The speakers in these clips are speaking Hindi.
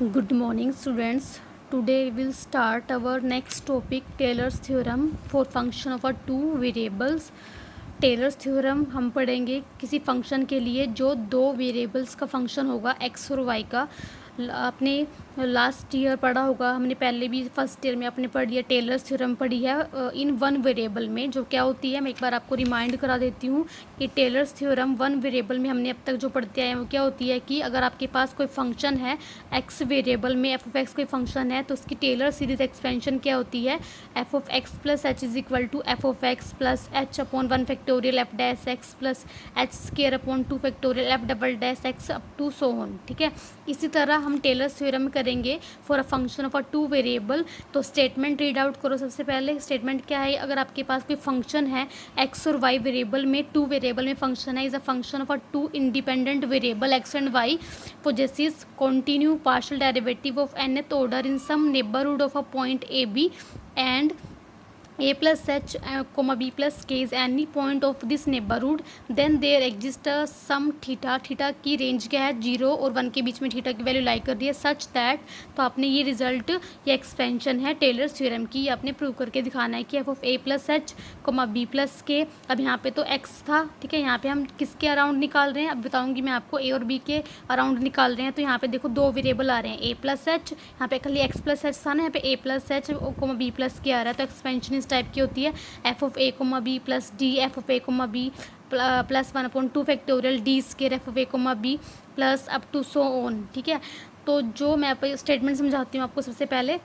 Good morning, students. Today we will start our next topic, Taylor's theorem for function of two variables. Taylor's theorem हम पढ़ेंगे किसी फंक्शन के लिए जो दो वेरिएबल्स का फंक्शन होगा एक्स और वाई का। आपने लास्ट ईयर पढ़ा होगा, हमने पहले भी फर्स्ट ईयर में आपने पढ़ लिया, टेलर्स थ्योरम पढ़ी है इन वन वेरिएबल में। जो क्या होती है, मैं एक बार आपको रिमाइंड करा देती हूँ कि टेलर्स थ्योरम वन वेरिएबल में हमने अब तक जो पढ़ते आए हैं वो क्या होती है कि अगर आपके पास कोई फंक्शन है एक्स वेरिएबल में, एफ ऑफ एक्स कोई फंक्शन है, तो उसकी टेलर सीरीज एक्सपेंशन क्या होती है, F of X plus H is equal to F of X plus H upon one factorial F dash X plus H square upon two factorial F double dash X up to so on. ठीक है, इसी तरह हम टेलर्स थ्योरम करेंगे for a function of a two variable. तो स्टेटमेंट रीड आउट करो सबसे पहले। स्टेटमेंट क्या है, अगर आपके पास कोई फंक्शन है एक्स और वाई वेरिएबल में, टू वेरिएबल में फंक्शन है, is a function of a two independent variable X and Y possesses continue partial derivative of nth order in some neighborhood of a point a b and a plus h comma b plus k is any point of this neighborhood, then there exists a sum theta. Theta की रेंज क्या है, 0 और 1 के बीच में थीटा की वैल्यू लाई कर रही है सच दैट। तो आपने ये रिजल्ट, ये एक्सपेंशन है टेलर्स थ्योरम की, आपने प्रूव करके दिखाना है कि F of A plus H comma B plus K. अब यहाँ पे तो एक्स था, ठीक है, यहाँ पे हम किसके अराउंड निकाल रहे हैं, अब बताऊँगी मैं आपको, ए और बी के अराउंड निकाल रहे हैं। तो यहाँ पे देखो दो वेरिएबल आ रहे हैं, ए प्लस एच, यहाँ पे खाली एक्स प्लस एच था ना, यहाँ पे A plus H comma B plus K आ रहा है। तो एक्सपेंशन इस टाइप की होती है, F of A comma B plus D F of A comma B plus one upon two factorial D square F of A comma B plus up to so on. ठीक है, तो जो मैं स्टेटमेंट समझाती हूँ आपको। सबसे पहले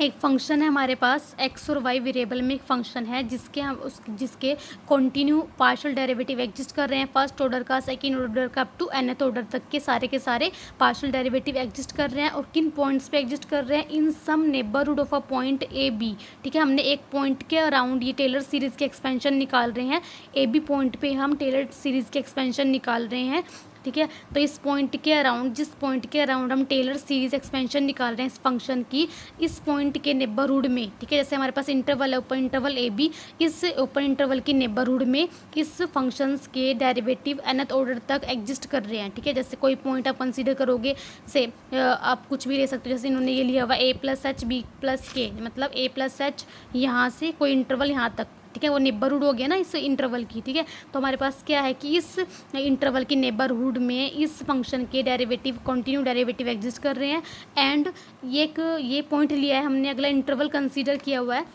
एक फंक्शन है हमारे पास एक्स और वाई वेरिएबल में, एक फंक्शन है जिसके कंटिन्यू पार्शियल डेरिवेटिव एग्जिस्ट कर रहे हैं, फर्स्ट ऑर्डर का, सेकंड ऑर्डर का, अप टू nth ऑर्डर तक के सारे पार्शियल डेरिवेटिव एग्जिस्ट कर रहे हैं। और किन पॉइंट्स पे एग्जिस्ट कर रहे हैं, in some neighbourhood of a point A B. ठीक है, हमने एक पॉइंट के अराउंड ये टेलर सीरीज़ के एक्सपेंशन निकाल रहे हैं, ए बी पॉइंट पे हम टेलर सीरीज़ के एक्सपेंशन निकाल रहे हैं। ठीक है, तो इस पॉइंट के अराउंड, जिस पॉइंट के अराउंड हम टेलर सीरीज एक्सपेंशन निकाल रहे हैं इस फंक्शन की, इस पॉइंट के नेबरहुड में, ठीक है, जैसे हमारे पास इंटरवल है ओपन इंटरवल ए बी, इस ओपन इंटरवल की नेबरहुड में इस फंक्शंस के डेरिवेटिव nth ऑर्डर तक एग्जिस्ट कर रहे हैं। ठीक है, जैसे कोई पॉइंट आप कंसीडर करोगे, से आप कुछ भी ले सकते हो, जैसे इन्होंने ये लिया हुआ ए प्लस एच बी प्लस के, मतलब ए प्लस एच यहाँ से कोई इंटरवल यहाँ तक। ठीक है, वो नेबरहुड हो गया ना इस इंटरवल की। ठीक है, तो हमारे पास क्या है कि इस इंटरवल की नेबरहुड में इस फंक्शन के डेरिवेटिव, कंटिन्यू डेरिवेटिव एग्जिस्ट कर रहे हैं। एंड ये पॉइंट लिया है हमने, अगला इंटरवल कंसीडर किया हुआ है,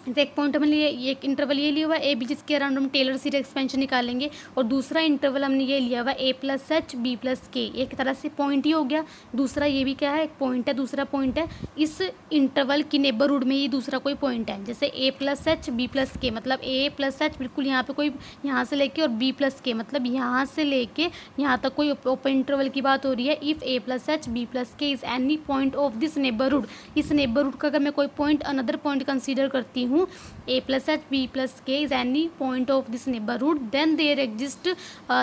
एक पॉइंट हमने एक इंटरवल ये लिया हुआ है ए बी, जिसके अराउंड हम टेलर सीरीज एक्सपेंशन निकालेंगे। और दूसरा इंटरवल हमने ये लिया हुआ है A plus H B plus के, एक तरह से पॉइंट ही हो गया। दूसरा ये भी क्या है, एक पॉइंट है, दूसरा पॉइंट है इस इंटरवल की नेबरहुड में, ये दूसरा कोई पॉइंट है। जैसे ए प्लस एच बी प्लस के, मतलब ए प्लस एच बिल्कुल यहाँ पे कोई, यहाँ से लेके, और बी प्लस के मतलब यहाँ से लेके यहाँ तक कोई ओपन इंटरवल की बात हो रही है। If A plus H B plus K is any point of this neighbourhood, इस नेबरहुड का अगर मैं कोई पॉइंट, अनदर पॉइंट कंसीडर करती हूँ, a plus h b plus k is any point of this neighborhood, then there exist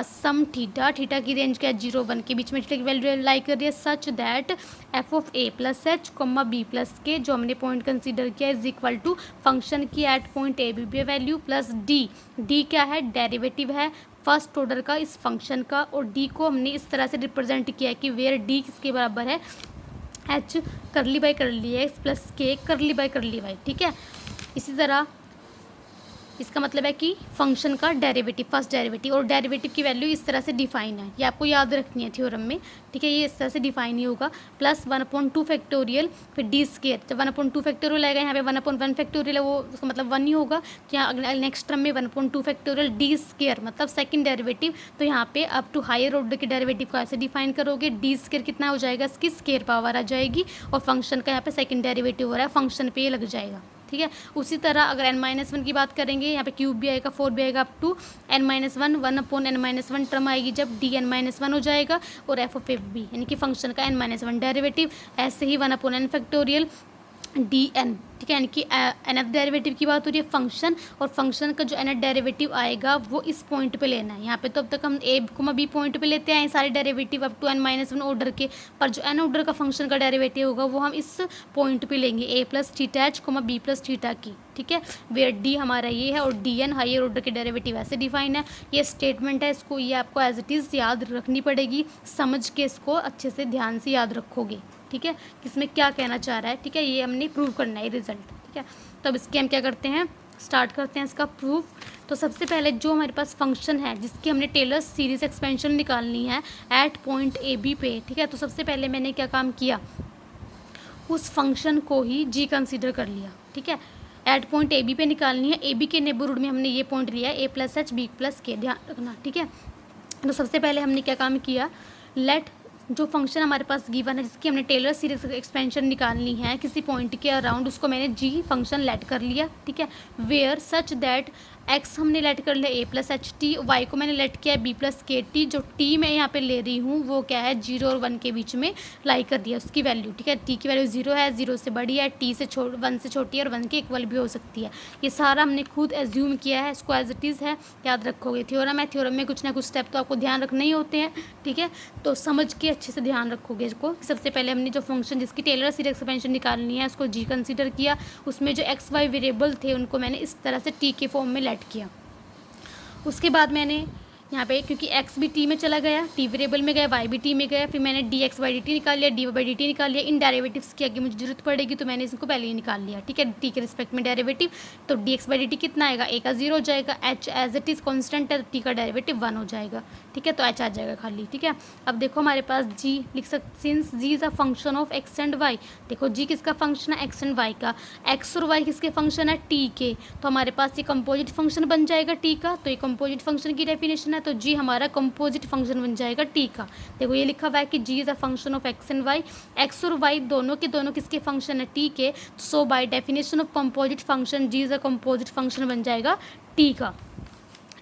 some theta। Theta की रेंज क्या है, 0 1 के बीच में थीटा की वैल्यू लाई कर रही है such that f of a plus H comma b plus K, जो हमने पॉइंट कंसीडर किया, इज इक्वल टू फंक्शन की at point A B value plus D क्या है, डेरिवेटिव है फर्स्ट ऑर्डर का इस फंक्शन का। और डी को हमने इस तरह से रिप्रेजेंट किया है कि वेयर डी किसके बराबर है, एच करली बाई करली एक्स प्लस के करली बाई करली वाई। ठीक है, इसी तरह इसका मतलब है कि फंक्शन का डेरिवेटिव, फर्स्ट डेरिवेटिव, और डेरिवेटिव की वैल्यू इस तरह से डिफाइन है, ये आपको याद रखनी है थ्योरम में। ठीक है, ये इस तरह से डिफाइन ही होगा, plus one upon two factorial फिर डी स्केयर। जब वन अपॉन टू फैक्टोरियल आएगा, यहाँ पे वन अपॉन वन फैक्टोरियल है, वो उसका मतलब वन ही होगा। तो यहाँ नेक्स्ट टर्म में one upon two factorial D square मतलब सेकंड डेरिवेटिव। तो यहाँ पे अप टू हायर ऑर्डर के डेरिवेटिव को ऐसे डिफाइन करोगे, डी स्केयर कितना हो जाएगा, इसकी स्केयर पावर आ जाएगी, और फंक्शन का यहाँ पे सेकंड डेरिवेटिव हो रहा है, फंक्शन पे ये लग जाएगा। ठीक है, उसी तरह अगर n-1 की बात करेंगे, यहाँ पे क्यूब भी आएगा, 4 भी आएगा, up to n-1 1 upon n-1 term आएगी जब d(n-1) हो जाएगा, और एफ ऑफ एफ बी यानी कि फंक्शन का n-1 डेरिवेटिव, ऐसे ही 1 upon n factorial D N. ठीक है, यानी कि nth डेरिवेटिव की बात हो रही है फंक्शन, और फंक्शन का जो nth डेरिवेटिव आएगा वो इस पॉइंट पे लेना है। यहाँ पे तो अब तक हम ए कोमा बी पॉइंट पे लेते हैं सारे derivative up to n-1 order के, पर जो n ऑर्डर का फंक्शन का डेरिवेटिव होगा वो हम इस पॉइंट पे लेंगे, A plus theta H comma B plus theta K. ठीक है, वेयर डी हमारा ये है, और डी एन हायर ऑर्डर के डेरिवेटिव ऐसे डिफाइन है। ये स्टेटमेंट है, इसको ये आपको एज इट इज़ याद रखनी पड़ेगी, समझ के इसको अच्छे से ध्यान से याद रखोगे। ठीक है, किसमें क्या कहना चाह रहा है, ठीक है, ये हमने प्रूव करना है रिजल्ट, ठीक है। तो अब इसके हम क्या करते हैं, स्टार्ट करते हैं इसका प्रूफ। तो सबसे पहले जो हमारे पास फंक्शन है जिसकी हमने टेलर्स सीरीज एक्सपेंशन निकालनी है एट पॉइंट ए बी पे, ठीक है, तो सबसे पहले मैंने क्या काम किया, उस फंक्शन को ही जी कंसीडर कर लिया, ठीक है। एट पॉइंट ए बी पे निकालनी है, ए बी के नेबरहुड में हमने ये पॉइंट लिया है a+h b+k, ध्यान रखना, ठीक है। तो सबसे पहले हमने क्या काम किया, लेट जो फंक्शन हमारे पास गिवन है जिसकी हमने टेलर सीरीज एक्सपेंशन निकालनी है किसी पॉइंट के अराउंड, उसको मैंने जी फंक्शन लेट कर लिया, ठीक है। वेयर सच दैट एक्स हमने लेट कर लिया a+h_t, वाई को मैंने लेट किया b+k_t, जो टी मैं यहाँ पे ले रही हूँ वो क्या है 0 और 1 के बीच में लाई कर दिया उसकी वैल्यू, ठीक है। टी की वैल्यू 0 है, 0 से बड़ी है, टी से 1 से छोटी है और 1 के इक्वल भी हो सकती है। ये सारा हमने खुद एज्यूम किया है, इसको एज इट इज़ है, याद रखोगे। थ्योरम है, थ्योरम में कुछ ना कुछ स्टेप तो आपको ध्यान रखने ही होते हैं, ठीक है। तो समझ के अच्छे से ध्यान रखोगे इसको। सबसे पहले हमने जो फंक्शन जिसकी टेलर सीरीज एक्सपेंशन निकालनी है उसको जी कंसीडर किया, उसमें जो एक्स वाई वेरिएबल थे उनको मैंने इस तरह से टी के फॉर्म में लेट किया। उसके बाद मैंने यहाँ पे क्योंकि x भी t में चला गया, t वेरिएबल में गया, y भी t में गया, फिर मैंने dx/dt निकाल लिया, dy/dt निकाल लिया। इन डेरिवेटिव्स की आगे मुझे जरूरत पड़ेगी तो मैंने इसको पहले ही निकाल लिया, ठीक है। t के रिस्पेक्ट में डेरिवेटिव, तो dx/dt कितना आएगा, a का 0 हो जाएगा, h as it is constant है तो t का डेरिवेटिव 1 हो जाएगा, ठीक है, तो h आ जाएगा खाली, ठीक है। अब देखो हमारे पास g लिख सकते, since g is a function of x and y, देखो g किसका फंक्शन है, x एंड y का, x और y किसके फंक्शन है, t के, तो हमारे पास ये कंपोजिट फंक्शन बन जाएगा t का, तो ये कंपोजिट फंक्शन की डेफिनेशन है, तो g हमारा कंपोजिट फंक्शन बन जाएगा t का। देखो ये लिखा हुआ है कि g is a function of x and y, x और y दोनों के दोनों किसके फंक्शन है, t के, so by definition of composite function g is a composite function बन जाएगा t का,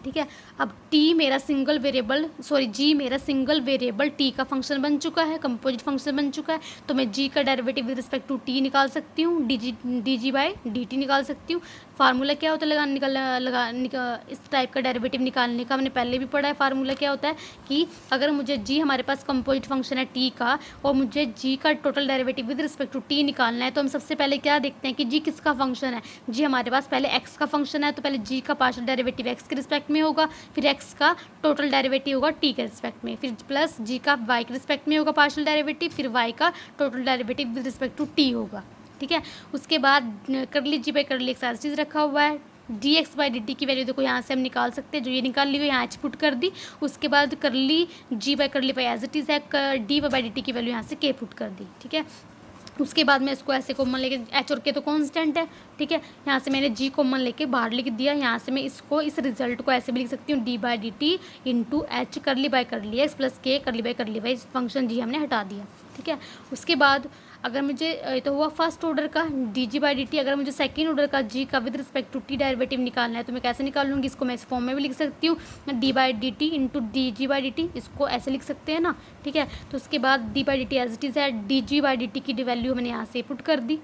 ठीक है। अब t मेरा सिंगल वेरिएबल, सॉरी g मेरा सिंगल वेरिएबल t का फंक्शन बन चुका है, कंपोजिट फंक्शन बन चुका है, तो मैं g का derivative with respect to t निकाल सकती हूँ, dg/dt निकाल सकती हूँ। फार्मूला क्या होता है इस टाइप का डेरिवेटिव निकालने का, हमने पहले भी पढ़ा है। फार्मूला क्या होता है कि अगर मुझे g हमारे पास कंपोजिट फंक्शन है t का और मुझे g का total derivative with respect to t निकालना है, तो हम सबसे पहले क्या देखते हैं कि g किसका फंक्शन है, g हमारे पास पहले x का फंक्शन है, तो पहले g का पार्शियल डेरिवेटिव x के रिस्पेक्ट में होगा, फिर x का टोटल डेरिवेटिव होगा t के रिस्पेक्ट में, फिर प्लस g का y के रिस्पेक्ट में होगा पार्शियल डेरिवेटिव, फिर y का total derivative with respect to t होगा, ठीक है। उसके बाद करली जी बाई करली एक्स ऐसा चीज़ रखा हुआ है, dx/dt की वैल्यू देखो यहाँ से हम निकाल सकते हैं, जो ये निकाल ली हुई यहाँ एच पुट कर दी। उसके बाद curly G by curly Y as it is है, dy/dt की वैल्यू यहाँ से k पुट कर दी, ठीक है। उसके बाद मैं इसको ऐसे कॉमन लेके, एच और के तो कांस्टेंट है, ठीक है, यहाँ से मैंने जी कॉमन लेके बाहर लिख दिया। यहाँ से मैं इसको इस रिजल्ट को ऐसे भी लिख सकती हूँ, d/dt इंटू एच करली बाई करली एक्स प्लस के करली बाई करली वाई, फंक्शन जी हमने हटा दिया, ठीक है। उसके बाद अगर मुझे ये तो हुआ फर्स्ट ऑर्डर का dg/dt, अगर मुझे सेकंड ऑर्डर का g का with respect to t derivative निकालना है तो मैं कैसे निकाल लूँगी, इसको मैं इस फॉर्म में भी लिख सकती हूँ, d/dt इंटू dg/dt, इसको ऐसे लिख सकते हैं ना, ठीक है। तो उसके बाद d/dt एज इट इज़ है, dg/dt की वैल्यू मैंने यहाँ से पुट कर दी,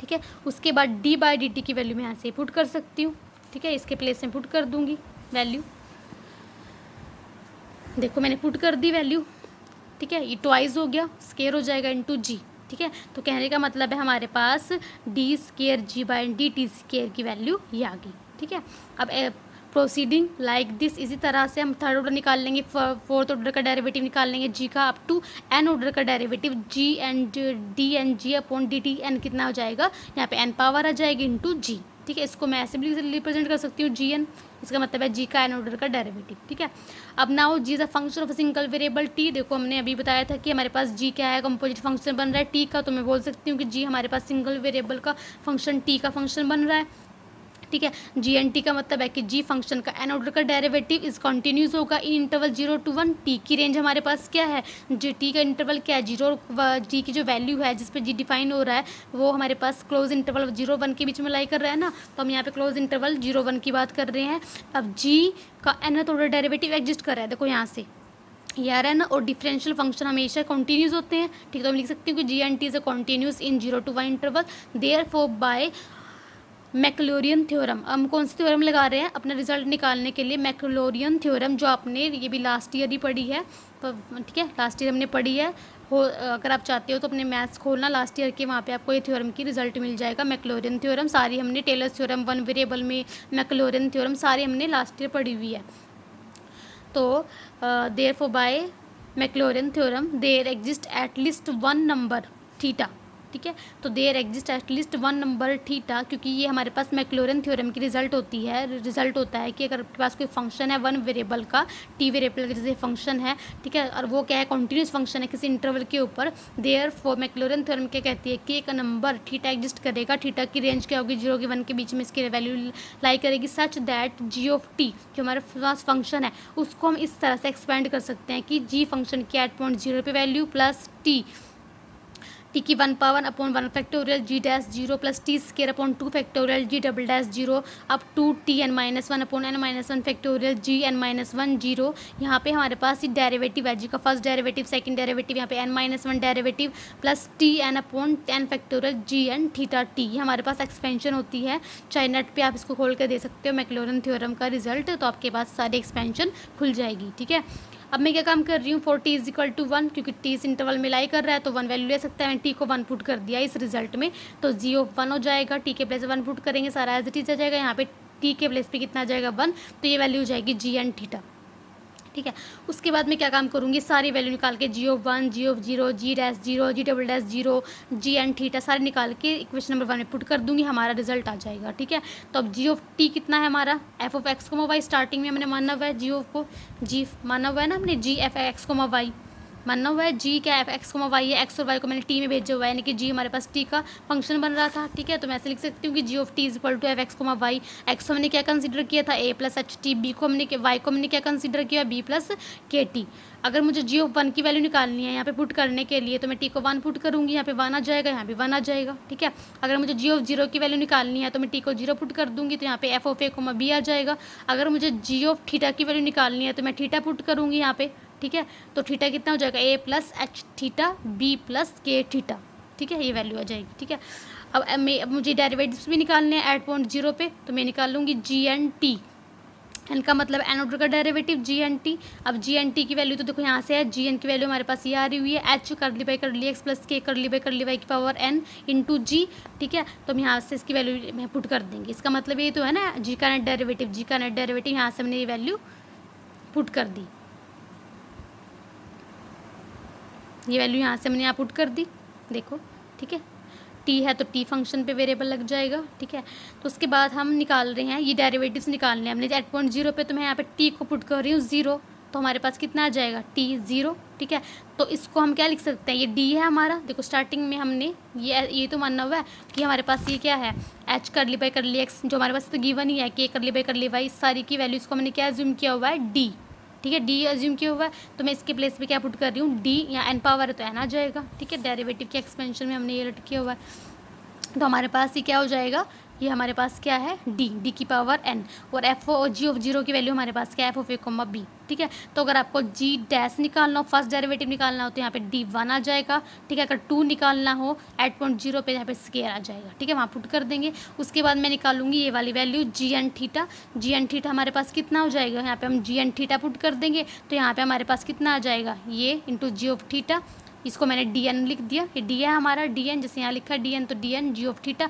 ठीक है। उसके बाद d/dt की वैल्यू मैं यहाँ से पुट कर सकती हूँ, ठीक है, इसके प्लेस में पुट कर दूँगी वैल्यू, देखो मैंने पुट कर दी वैल्यू, ठीक है। ये ट्वाइस हो गया, स्केयर हो जाएगा इनटू जी, ठीक है। तो कहने का मतलब है हमारे पास d² g/dt² की वैल्यू ये आ गई, ठीक है। अब प्रोसीडिंग लाइक दिस, इसी तरह से हम थर्ड ऑर्डर निकाल लेंगे, फोर्थ ऑर्डर का डेरिवेटिव निकाल लेंगे जी का, अप टू एन ऑर्डर का derivative G and D N G upon D T, N कितना हो जाएगा, यहाँ पे एन पावर आ जाएगी इंटू जी, ठीक है। इसको मैं ऐसे भी रिप्रेजेंट कर सकती हूँ जी एन, इसका मतलब है जी का एन ऑर्डर का डेरिवेटिव, ठीक है। अब now G is a function of a single variable T, देखो हमने अभी बताया था कि हमारे पास जी क्या है, कंपोजिट फंक्शन बन रहा है टी का, तो मैं बोल सकती हूँ कि जी हमारे पास सिंगल वेरिएबल का फंक्शन टी का फंक्शन बन रहा है, ठीक है। जी एन टी का मतलब है कि जी फंक्शन का एन ऑर्डर का डेरिवेटिव इज कंटिन्यूस होगा इन इंटरवल 0 to 1। टी की रेंज हमारे पास क्या है, जी टी का इंटरवल क्या है, 0 जी की जो वैल्यू है जिस पे जी डिफाइन हो रहा है वो हमारे पास क्लोज इंटरवल 0-1 के बीच में लाई कर रहा है ना, तो हम यहाँ पे क्लोज इंटरवल 0-1 की बात कर रहे हैं। अब जी का एनथ ऑर्डर डेरिवेटिव एग्जिस्ट कर रहा है, देखो यहाँ से ये आ रहा है ना, और डिफरेंशियल फंक्शन हमेशा कंटिन्यूस होते हैं, ठीक है। तो हम लिख सकते हैं कि G N T is a continuous in 0 to 1 interval, therefore by Maclaurin theorem. हम कौन सी थ्योरम लगा रहे हैं अपना रिजल्ट निकालने के लिए, मैक्लोरियन थ्योरम, जो आपने ये भी लास्ट ईयर ही पढ़ी है, तो ठीक है लास्ट ईयर हमने पढ़ी है। हो अगर आप चाहते हो तो अपने मैथ्स खोलना लास्ट ईयर के, वहाँ पे आपको ये थ्योरम की रिजल्ट मिल जाएगा। मैक्लोरियन थ्योरम सारी हमने, टेलर्स थ्योरम, वन वेरिएबल में मैक्लोरियन थ्योरम सारी हमने लास्ट ईयर पढ़ी हुई है। तो therefore by Maclaurin theorem, there exist at least one number theta, ठीक है। तो there exist at least one number theta, क्योंकि ये हमारे पास मैक्लॉरिन थ्योरम की रिजल्ट होता है कि अगर आपके पास कोई फंक्शन है वन वेरिएबल का, टी वेरिएबल का जैसे फंक्शन है, ठीक है, और वो क्या है, कॉन्टिन्यूस फंक्शन है किसी इंटरवल के ऊपर, देयर फॉर मैक्लॉरिन थ्योरम क्या कहती है कि एक नंबर थीटा एग्जिस्ट करेगा, थीटा की रेंज क्या होगी 0 के 1 के बीच में इसकी वैल्यू लाई करेगी, such that G of T जो हमारे पास फंक्शन है उसको हम इस तरह से एक्सपेंड कर सकते हैं कि जी फंक्शन की एट पॉइंट 0 पे वैल्यू प्लस टी की 1 power upon 1 factorial G dash 0 plus T square upon 2 factorial G double dash 0 up to T N minus one upon N minus one factorial G N minus one 0। यहाँ पे हमारे पास ये डेरिवेटिव है, जी का फर्स्ट डेरिवेटिव, सेकंड डेरिवेटिव, यहाँ पे N minus one derivative plus T N upon N factorial G N theta T, ये हमारे पास एक्सपेंशन होती है। चाहे नेट पे आप इसको खोल कर दे सकते हो मैक्लॉरिन थ्योरम का रिजल्ट, तो आपके पास सारी एक्सपेंशन खुल जाएगी, ठीक है। अब मैं क्या काम कर रही हूँ, for T is equal to 1, क्योंकि टी इस इंटरवल में लाई कर रहा है तो 1 वैल्यू ले सकता है। मैंने टी को 1 पुट कर दिया इस रिजल्ट में, तो जी ऑफ 1 हो जाएगा, टी के प्लेस 1 पुट करेंगे, सारा एज इट इज आ जाएगा। यहाँ पे टी के प्लेस पे कितना आ जाएगा 1, तो ये वैल्यू हो जाएगी जी एन थीटा, ठीक है। उसके बाद मैं क्या काम करूँगी, सारी वैल्यू निकाल के G of 1, G of 0, G dash 0, G double dash 0, G N theta सारे निकाल के इक्वेशन नंबर 1 में पुट कर दूंगी, हमारा रिजल्ट आ जाएगा, ठीक है। तो अब जी ऑफ टी कितना है हमारा, F of X comma Y, starting में हमने माना हुआ है जी ऑफ को, जी माना हुआ है ना हमने, जी एफ एक्स कोमा वाई माना हुआ है, जी क्या एफ एक्स कोमा वाई है, एक्स और वाई को मैंने टी में भेजा हुआ है, यानी कि जी हमारे पास टी का फंक्शन बन रहा था, ठीक है। तो मैं ऐसे लिख सकती हूँ कि G of T is equal to F X comma Y, X को हमने क्या कंसीडर किया था A plus H T, B को हमने वाई को हमने क्या कंसीडर किया बी प्लस के टी। अगर मुझे जी ऑफ 1 की वैल्यू निकालनी है यहाँ पे पुट करने के लिए, तो मैं टी को 1 पुट करूँगी, यहाँ पे 1 आ जाएगा, यहाँ पे 1 आ जाएगा, ठीक है। अगर मुझे जी ऑफ 0 की वैल्यू निकालनी है तो मैं टी को 0 पुट कर दूँगी, तो यहाँ पे F of A comma B आ जाएगा। अगर मुझे जी ऑफ थीटा की वैल्यू निकालनी है तो मैं थीटा पुट करूँगी यहाँ पे, ठीक है। तो थीटा कितना हो जाएगा, A plus H theta B plus K theta, ठीक है, ये वैल्यू आ जाएगी, ठीक है। अब मुझे डेरिवेटिव्स भी निकालने हैं एट पॉइंट 0 पे, तो मैं निकाल लूँगी जी एन टी, एन का मतलब एन ऑर्डर का डेरिवेटिव जी एन टी। अब जी एन टी की वैल्यू तो देखो यहाँ से है, जी एन की वैल्यू हमारे पास ये आ रही हुई है, एच कर ली एक्स प्लस के कर ली वाई की पावर एन इंटू जी, ठीक है। तो हम यहाँ से इसकी वैल्यू में पुट कर देंगे, इसका मतलब ये तो है ना, जी का नेट डेरिवेटिव यहाँ से हमने ये वैल्यू पुट कर दी, ये वैल्यू यहाँ से हमने यहाँ पुट कर दी, देखो, ठीक है। टी है तो टी फंक्शन पे वेरिएबल लग जाएगा, ठीक है। तो उसके बाद हम निकाल रहे हैं ये डेरिवेटिव्स निकालने हैं हमने एट पॉइंट 0 पे, तो मैं यहाँ पे टी को पुट कर रही हूँ 0, तो हमारे पास कितना आ जाएगा टी 0, ठीक है। तो इसको हम क्या लिख सकते हैं, ये डी है हमारा, देखो स्टार्टिंग में हमने ये तो मानना हुआ है कि हमारे पास ये क्या है, एच कर ली एक्स, जो हमारे पास तो गिवन ही है कि कर ली वाई, सारी की वैल्यूज़ को हमने क्या एज्यूम किया हुआ है डी, ठीक है, डी एज्यूम किया हुआ है। तो मैं इसके प्लेस पे क्या पुट कर रही हूँ डी, या एन पावर है तो एन आ जाएगा, ठीक है। डेरिवेटिव के एक्सपेंशन में हमने ये रट किया हुआ है, तो हमारे पास ये क्या हो जाएगा, ये हमारे पास क्या है डी की पावर एन, और एफ ओ जी ऑफ 0 की वैल्यू हमारे पास क्या है F of A comma B, ठीक है। तो अगर आपको जी डैश निकालना हो, फर्स्ट डेरिवेटिव निकालना हो, तो यहाँ पे डी 1 आ जाएगा, ठीक है। अगर 2 निकालना हो एट पॉइंट 0 पे यहाँ पे स्केयर आ जाएगा, ठीक है, वहाँ पुट कर देंगे। उसके बाद मैं निकालूंगी ये वाली वैल्यू जी एन थीटा हमारे पास कितना हो जाएगा, यहाँ पे हम जी एन थीटा पुट कर देंगे, तो यहाँ पे हमारे पास कितना आ जाएगा ये इंटू जी ऑफ थीटा, इसको मैंने डी एन लिख दिया, ये डी है हमारा डी एन, जैसे यहाँ लिखा है डी एन, तो D N G of theta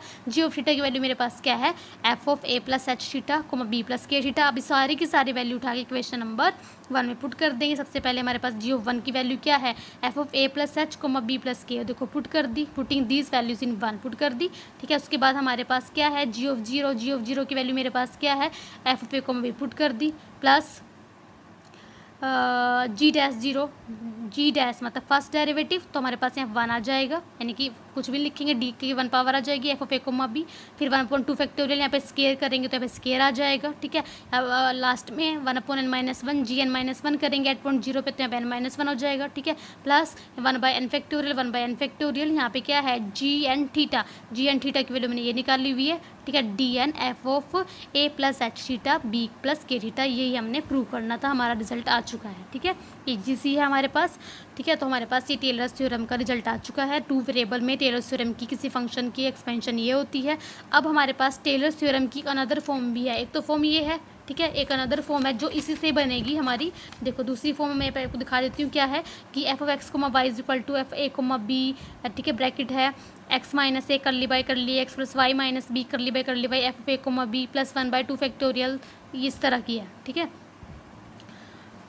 की वैल्यू मेरे पास क्या है F of A plus H theta comma B plus K theta. अब सारी की सारी वैल्यू उठा के इक्वेशन नंबर 1 में पुट कर देंगे। सबसे पहले हमारे पास जी ऑफ 1 की वैल्यू क्या है F of A plus H comma B plus K, देखो पुट कर दी, putting these values in 1 put कर दी, ठीक है। उसके बाद हमारे पास क्या है जी ऑफ 0 की वैल्यू मेरे पास क्या है F of A comma B put कर दी, प्लस जी डैश मतलब फर्स्ट डेरिवेटिव, तो हमारे पास यहाँ 1 आ जाएगा, यानी कि कुछ भी लिखेंगे डी की 1 पावर आ जाएगी F of A comma B, फिर 1/2 फैक्टोरियल यहाँ पे स्केयर करेंगे तो यहाँ पे स्केयर आ जाएगा, ठीक है। अब लास्ट में 1/n-1 जी n-1 करेंगे एट पॉइंट 0 पे, तो यहाँ पे n-1 हो जाएगा, ठीक है। प्लस 1/n फैक्टोरियल यहाँ पे क्या है जी एन थीटा की वैल्यू मैंने ये निकाली हुई है, ठीक है, D N F of A plus H theta B plus K theta, यही हमने प्रूव करना था, हमारा रिजल्ट आ चुका है, ठीक है। ईजीसी है हमारे पास, ठीक है। तो हमारे पास ये टेलर्स थ्योरम का रिजल्ट आ चुका है। 2 वेरिएबल में टेलर्स थ्योरम की किसी फंक्शन की एक्सपेंशन ये होती है। अब हमारे पास टेलर्स थ्योरम की अनदर फॉर्म भी है, एक तो फॉर्म ये है, ठीक है, एक अनदर फॉर्म है जो इसी से बनेगी हमारी, देखो दूसरी फॉर्म में मैं आपको दिखा देती हूँ क्या है कि F of X comma Y is equal to F A comma B, ठीक है, ब्रैकेट है एक्स माइनस ए कर ली X plus Y minus B कर ली Y F of A comma B plus 1/2 factorial, इस तरह की है, ठीक है।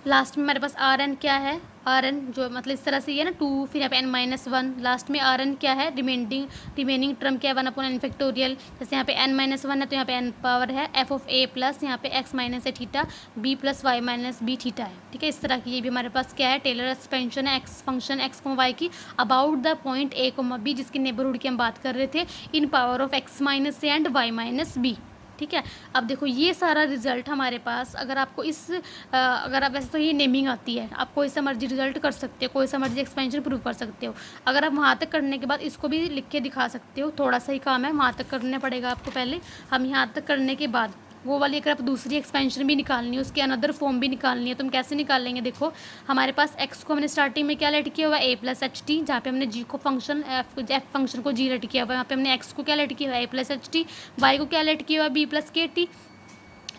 लास्ट में हमारे पास आर एन क्या है, आर एन जो मतलब इस तरह से ये है ना 2, फिर यहाँ पे n-1, लास्ट में आर एन क्या है, रिमेनिंग टर्म क्या है 1/n फैक्टोरियल। जैसे यहाँ पे n-1 है तो यहाँ पे n पावर है एफ ऑफ ए प्लस यहाँ पे x minus A theta b plus Y minus B theta है। ठीक है, इस तरह की ये भी हमारे पास क्या है, टेलर एक्सपेंशन है एक्स फंक्शन एक्स को वाई की अबाउट द पॉइंट ए को बी, जिसकी नेबरहुड की हम बात कर रहे थे, in power of x minus A and Y minus B. ठीक है, अब देखो ये सारा रिजल्ट हमारे पास, अगर आपको अगर आप ऐसे तो ये नेमिंग आती है, आप कोई सा मर्जी रिजल्ट कर सकते हो, कोई सा मर्जी एक्सपेंशन प्रूव कर सकते हो। अगर आप वहाँ तक करने के बाद इसको भी लिख के दिखा सकते हो, थोड़ा सा ही काम है, वहाँ तक करना पड़ेगा आपको पहले। हम यहाँ तक करने के बाद वो वाली अगर आप दूसरी एक्सपेंशन भी निकालनी है, उसकी अनदर फॉर्म भी निकालनी है, तो हम कैसे निकालेंगे। देखो हमारे पास एक्स को हमने स्टार्टिंग में क्या लेट किया हुआ है ए प्लस एच टी, जहाँ पे हमने जी को फंक्शन एफ फंक्शन को जी लेट किया हुआ है, यहाँ पे हमने एक्स को क्या लेट किया हुआ है A plus H T, Y को क्या लेट किया हुआ है बी प्लस के टी।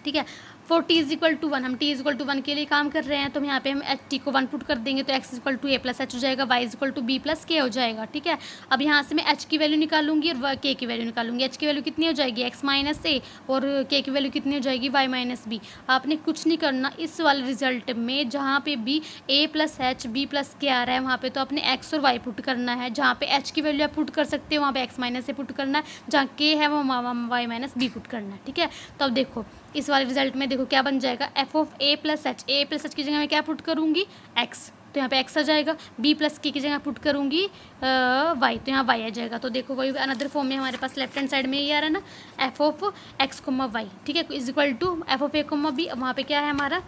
ठीक है, for T is equal to 1, हम टी इज इक्वल टू 1 के लिए काम कर रहे हैं, तो यहाँ पे हम एच टी को 1 पुट कर देंगे तो X is equal to A plus H हो जाएगा, Y is equal to B plus K हो जाएगा। ठीक है, अब यहाँ से मैं एच की वैल्यू निकालूंगी और के की वैल्यू निकालूंगी। एच की वैल्यू कितनी हो जाएगी एक्स माइनस ए, और के की वैल्यू कितनी हो जाएगी वाई माइनस बी। आपने कुछ नहीं करना, इस वाले रिजल्ट में जहाँ पे भी ए plus H B plus K आ रहा है वहाँ पे तो अपने एक्स और वाई पुट करना है। जहाँ पे एच की वैल्यू आप पुट कर सकते हो वहाँ पे एक्स माइनस ए पुट करना है, जहाँ के है वो वाई माइनस बी पुट करना है। ठीक है, तो अब देखो इस वाले रिजल्ट में देखो क्या बन जाएगा, F of A plus H की जगह मैं क्या पुट करूँगी एक्स, तो यहाँ पे एक्स आ जाएगा। बी प्लस की जगह पुट करूँगी वाई, तो यहाँ वाई आ जाएगा। तो देखो वही अनदर फॉर्म में हमारे पास लेफ्ट हैंड साइड में ये आ रहा है ना, F of X comma Y. ठीक है, is equal to F of A comma B, वहाँ पे क्या है हमारा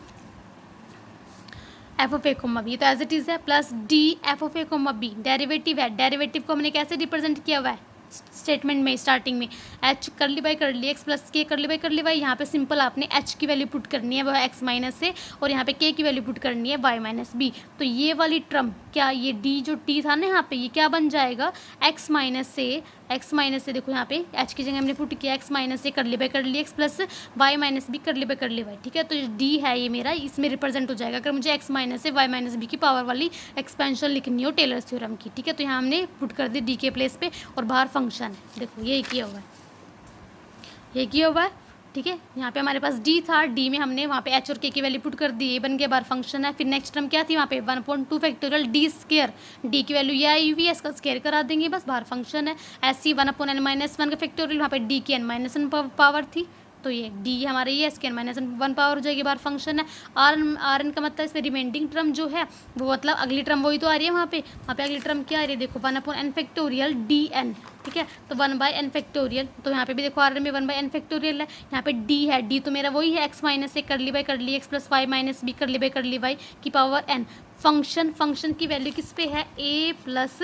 F of A comma B, तो एज इट इज़ है, plus D F of A comma B, derivative है, डेरिवेटिव को हमने कैसे रिप्रेजेंट किया हुआ है स्टेटमेंट में स्टार्टिंग में, एच करली बाई कर ली एक्स प्लस के करली बाई कर ली वाई। यहाँ पे सिंपल आपने एच की वैल्यू पुट करनी है वह एक्स माइनस से, और यहाँ पे के की वैल्यू पुट करनी है वाई माइनस बी। तो ये वाली टर्म क्या, ये डी जो टी था ना यहाँ पे, ये क्या बन जाएगा एक्स माइनस से देखो यहाँ पे एच की जगह हमने पुट किया एक्स माइनस से कर ली X plus Y minus B कर ली वाई। ठीक है, तो डी है ये मेरा, इसमें रिप्रेजेंट हो जाएगा अगर मुझे एक्स माइनस से वाई माइनस बी की पावर वाली एक्सपेंशन लिखनी हो टेलर्स थ्योरम की। ठीक है, तो यहाँ हमने पुट कर दी डी के प्लेस पे, और बाहर फंक्शन है, देखो यही किया हुआ है। ठीक है, यहाँ पे हमारे पास डी था, डी में हमने वहाँ पे एच और के की वैल्यू पुट कर दी, ये बन के बाहर फंक्शन है। फिर नेक्स्ट टर्म क्या थी वहाँ पे 1/2 फैक्टोरियल डी स्केयर, डी की वैल्यू ये आई हुई है, इसका स्केयर करा देंगे बस, बाहर फंक्शन है। ऐसी 1/n-1 का फैक्टोरियल, वहाँ पे डी की n-1 पावर थी, तो ये डी हमारे ये इसके n-1 पावर हो जाएगी, बाहर फंक्शन है। आर एन का मतलब इसमें रिमेंडिंग टर्म जो है वो मतलब अगली टर्म वही तो आ रही है वहाँ पे अगली टर्म क्या आ रही है देखो 1/n फैक्टोरियल डी एन। ठीक है, तो 1/n फैक्टोरियल, तो यहाँ पे भी देखो आर एन में 1/n फैक्टोरियल है, यहाँ पे डी है, डी तो मेरा वही है एक्स माइनस से कर ली X plus Y minus B कर ली वाई की पावर एन। फंक्शन की वैल्यू किस पे है ए प्लस,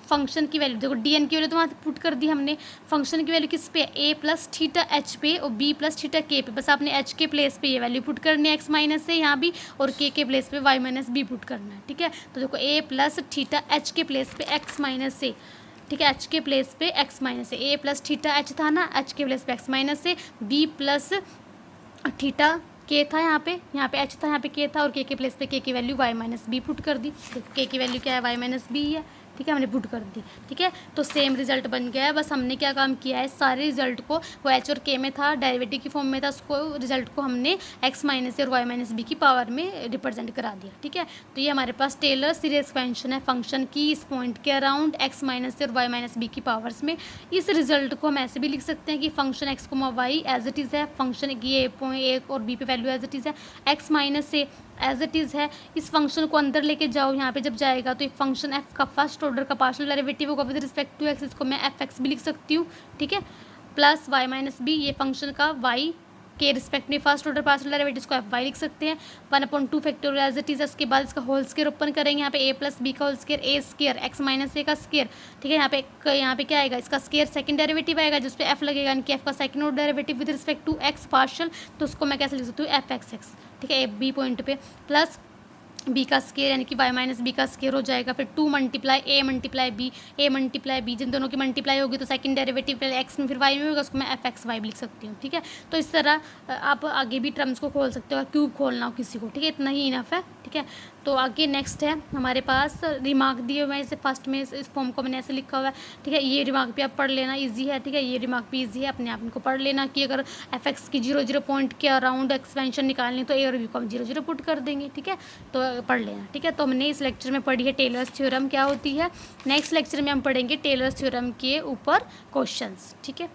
फंक्शन की वैल्यू देखो डी एन की वैल्यू तो वहाँ पुट कर दी हमने, फंक्शन की वैल्यू किस पे ए प्लस थीटा एच पे और बी प्लस थीटा के पे, बस आपने एच के प्लेस पे ये वैल्यू पुट करनी है एक्स माइनस से यहाँ भी, और के प्लेस पे वाई माइनस बी पुट करना है। ठीक है, तो देखो ए प्लस थीटा एच के प्लेस पे एक्स माइनस से, ठीक है एच के प्लेस पे एक्स माइनस से, ए प्लस थीटा एच था ना, एच के प्लेस पे एक्स माइनस से, बी प्लस थीटा के था यहाँ पे एच था, यहाँ पे के था, और के प्लेस पे के की value Y minus B put कर दी। के की वैल्यू क्या है वाई माइनस बी है। ठीक है, हमने पुट कर दी। ठीक है, तो सेम रिजल्ट बन गया है, बस हमने क्या काम किया है सारे रिजल्ट को, वो एच और के में था डेरिवेटिव की फॉर्म में था, उसको रिजल्ट को हमने एक्स माइनस और वाई माइनस बी की पावर में रिप्रेजेंट करा दिया। ठीक है, तो ये हमारे पास टेलर सीरीज एक्सपेंशन है फंक्शन की इस पॉइंट के अराउंड एक्स माइनस और वाई माइनस बी की पावर्स में। इस रिजल्ट को हम ऐसे भी लिख सकते हैं कि फंक्शन एक्स को वाई एज इट इज़ है, फंक्शन की ए पॉइंट ए और बी पे वैल्यू एज इट इज़ है, एक्स माइनस से एज इट इज़ है। इस फंक्शन को अंदर लेके जाओ, यहाँ पे जब जाएगा तो एक फंक्शन एफ का फर्स्ट ऑर्डर का पार्शियल डेरिवेटिव होगा विद रिस्पेक्ट टू एक्स, इसको मैं एफ एक्स भी लिख सकती हूँ। ठीक है, प्लस वाई माइनस बी, ये फंक्शन का वाई के रिस्पेक्ट में फर्स्ट ऑर्डर पार्शियल डेरिवेटिव को एफ वाई लिख सकते हैं। 1/2 फैक्टोरियल एज इट इज़, उसके बाद इसका होल स्केयर ओपन करेंगे, यहाँ पे ए प्लस बी का होल स्केयर, ए स्केयर एक्स माइनस ए का स्केयर। ठीक है, यहाँ पे क्या आएगा, इसका स्केयर सेकंड डेरिवेटिव आएगा जिस पे एफ लगेगा, यानी कि एफ का second order derivative with respect to X partial, तो उसको मैं कैसे लिख सकती हूँ एफ एक्स एक्स। ठीक है, बी पॉइंट पे प्लस बी का स्केयर यानी कि वाई माइनस बी का स्केयर हो जाएगा, फिर 2 मल्टीप्लाई ए मल्टीप्लाई बी, जिन दोनों की मल्टीप्लाई होगी तो सेकंड डेरिवेटिव पहले एक्स में फिर वाई में होगा, उसको मैं एफ एक्स वाई भी लिख सकती हूँ। ठीक है, तो इस तरह आप आगे भी टर्म्स को खोल सकते हो, अगर क्यूब खोलना हो किसी को। ठीक है, इतना ही इनफ है। ठीक है। तो आगे नेक्स्ट है हमारे पास रिमार्क दिए हुए हैं, इसे फर्स्ट में इस फॉर्म को मैंने ऐसे लिखा हुआ है, ठीक है। ये रिमार्क भी आप पढ़ लेना, इजी है, ठीक है। ये रिमार्क भी इजी है, अपने आप इनको पढ़ लेना कि अगर एफ की 0 पॉइंट के अराउंड एक्सपेंशन निकालनी तो ए और बी को हम 0 पुट कर देंगे, ठीक है। तो पढ़ लेना, ठीक है। तो हमने इस लेक्चर में पढ़ी है टेलर्स थ्योरम क्या होती है। नेक्स्ट लेक्चर में हम पढ़ेंगे टेलर्स थ्योरम के ऊपर क्वेश्चंस, ठीक है।